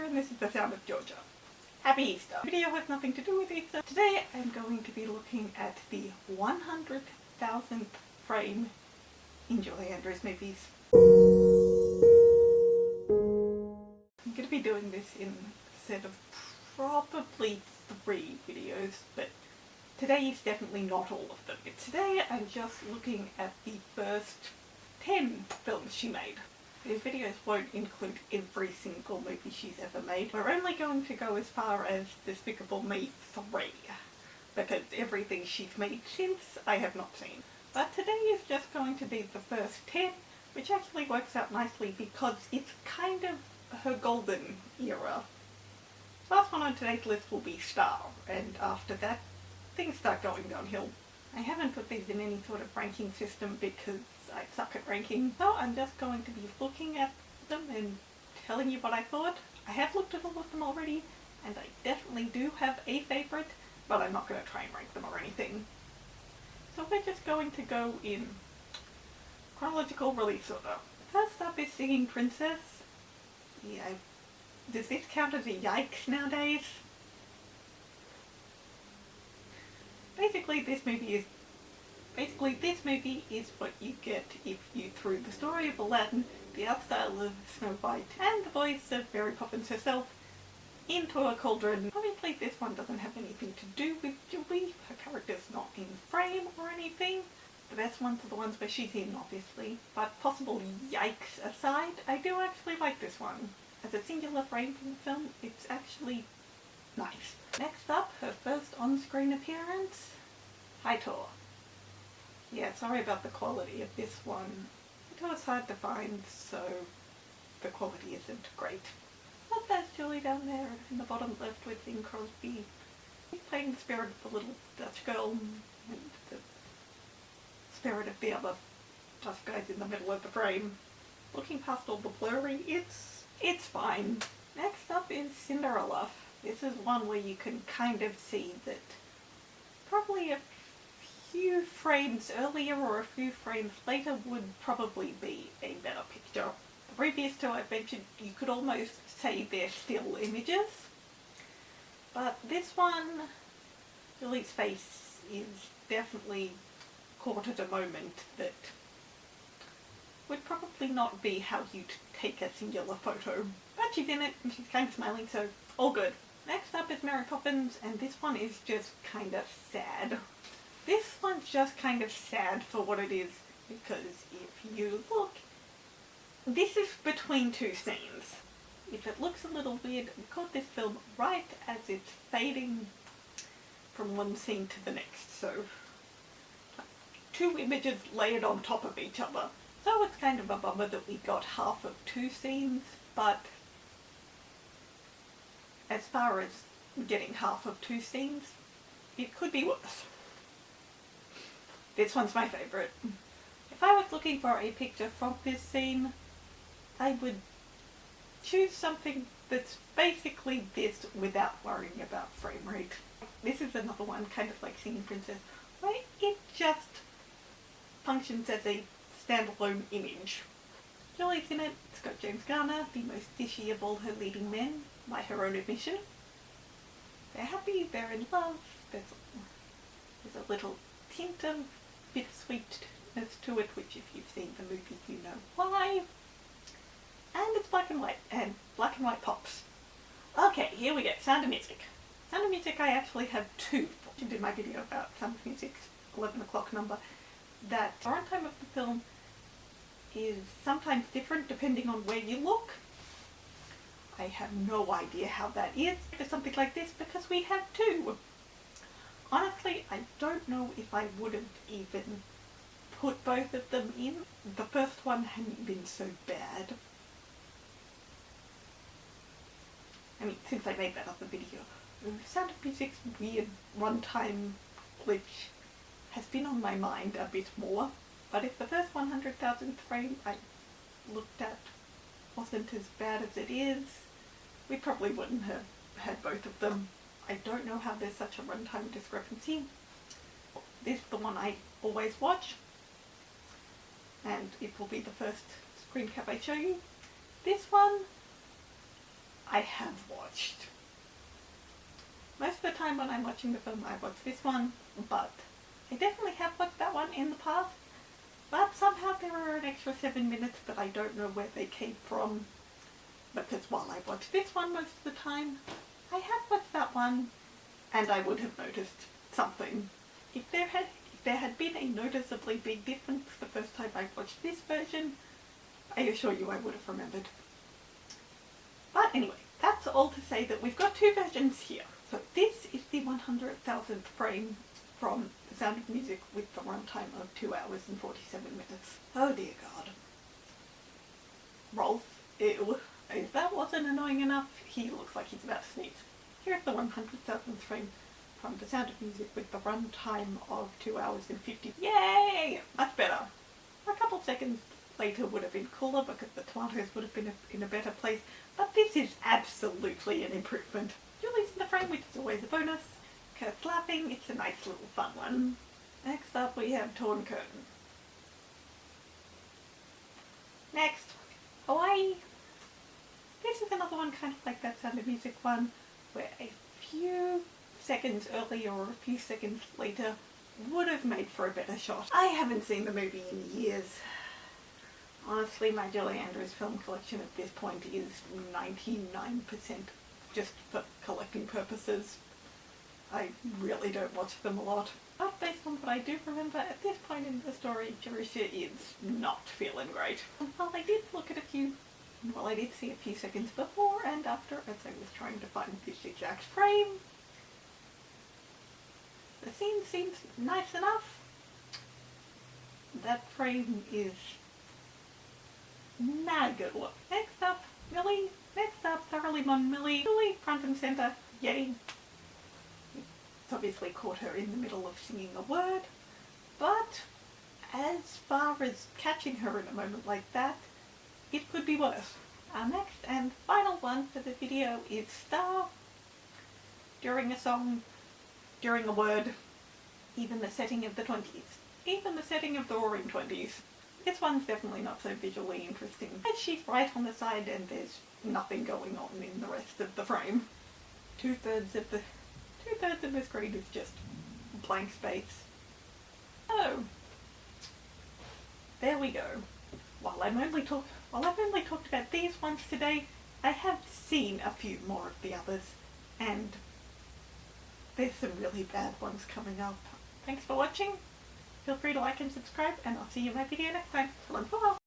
and this is the sound of Georgia. Happy Easter! The video has nothing to do with Easter. Today I'm going to be looking at the 100,000th frame in Julie Andrews movies. I'm going to be doing this in a set of probably 3 videos, but today is definitely not all of them. Today I'm just looking at the first 10 films she made. These videos won't include every single movie she's ever made. We're only going to go as far as Despicable Me 3, because everything she's made since I have not seen. But today is just going to be the first 10, which actually works out nicely because it's kind of her golden era. Last one on today's list will be Star, and after that, things start going downhill. I haven't put these in any sort of ranking system because I suck at ranking, so I'm just going to be looking at them and telling you what I thought. I have looked at all of them already, and I definitely do have a favourite, but I'm not going to try and rank them or anything. So we're just going to go in chronological release order. First up is Singing Princess. Yeah, does this count as a yikes nowadays? Basically this movie is what you get if you threw the story of Aladdin, the art style of Snow White, and the voice of Mary Poppins herself into a cauldron. Obviously this one doesn't have anything to do with Julie. Her character's not in frame or anything. The best ones are the ones where she's in, obviously. But possible yikes aside, I do actually like this one. As a singular frame from the film, it's actually nice. Next up, her first on-screen appearance, Hathor. Yeah, sorry about the quality of this one. It was hard to find, so the quality isn't great. But there's Julie down there in the bottom left with Bing Crosby. He's playing the spirit of the little Dutch girl and the spirit of the other Dutch guys in the middle of the frame. Looking past all the blurry, it's fine. Next up is Cinderella. This is one where you can kind of see that probably a few frames earlier or a few frames later would probably be a better picture. The previous two I've mentioned, you could almost say they're still images, but this one, Julie's face is definitely caught at a moment that would probably not be how you'd take a singular photo. But she's in it and she's kind of smiling, so all good. Next up is Mary Poppins, and this one is just kind of sad. This one's just kind of sad for what it is, because if you look, this is between 2 scenes. If it looks a little weird, we caught this film right as it's fading from one scene to the next, so 2 images layered on top of each other. So it's kind of a bummer that we got half of 2 scenes, but as far as getting half of 2 scenes, it could be worse. This one's my favourite. If I was looking for a picture from this scene, I would choose something that's basically this without worrying about frame rate. This is another one, kind of like Singing Princess, where it just functions as a standalone image. Julie's in it. It's got James Garner, the most dishy of all her leading men, by her own admission. They're happy, they're in love, there's a little tint of bittersweetness to it, which if you've seen the movie you know why. And it's black and white pops. Okay, here we go, Sound of Music. Sound of Music I actually have 2. I did my video about Sound of Music's 11 o'clock number. That the runtime of the film is sometimes different depending on where you look. I have no idea how that is for something like this because we have 2. Honestly, I don't know if I would have even put both of them in. The first one hadn't been so bad. I mean, since I made that other video. Sound of Music's weird runtime glitch has been on my mind a bit more, but if the first 100,000th frame I looked at wasn't as bad as it is, we probably wouldn't have had both of them. I don't know how there's such a runtime discrepancy. This is the one I always watch, and it will be the first screen cap I show you. This one, I I have watched. Most of the time when I'm watching the film, I watch this one, but I definitely have watched that one in the past. But somehow there are an extra 7 minutes that I don't know where they came from, because while I watch this one most of the time, I have watched that one, and I would have noticed something. If there had been a noticeably big difference the first time I watched this version, I assure you I would have remembered. But anyway, that's all to say that we've got two versions here. So this is the 100,000th frame from The Sound of Music with the runtime of 2 hours and 47 minutes. Oh dear God. Rolf, ew. If that wasn't annoying enough, he looks like he's about to sneeze. Here's the 100,000th frame from The Sound of Music with the runtime of 2 hours and 50. Yay! Much better. A couple seconds later would have been cooler because the tomatoes would have been in a better place, but this is absolutely an improvement. Julie's in the frame, which is always a bonus. Kurt's laughing, it's a nice little fun one. Next up we have Torn Curtain. Next, Hawaii. This is another one kind of like that Sound of Music one, where a few seconds earlier or a few seconds later would have made for a better shot. I haven't seen the movie in years. Honestly, my Julie Andrews film collection at this point is 99% just for collecting purposes. I really don't watch them a lot. But based on what I do remember, at this point in the story, Jerusha is not feeling great. While I did see a few seconds before and after as I was trying to find this exact frame, the scene seems nice enough. That frame is not a good look. Next up, Millie. Next up, Thoroughly Mon Millie. Millie, front and centre. Yay. It's obviously caught her in the middle of singing a word, but as far as catching her in a moment like that, it could be worse. Our next and final one for the video is Star. During a song, during a word, even the setting of the 20s. Even the setting of the Roaring 20s. This one's definitely not so visually interesting, as she's right on the side and there's nothing going on in the rest of the frame. Two-thirds of the screen is just blank space. Oh, there we go. While I've only talked about these ones today, I have seen a few more of the others, and there's some really bad ones coming up. Thanks for watching. Feel free to like and subscribe, and I'll see you in my video next time. So long for now.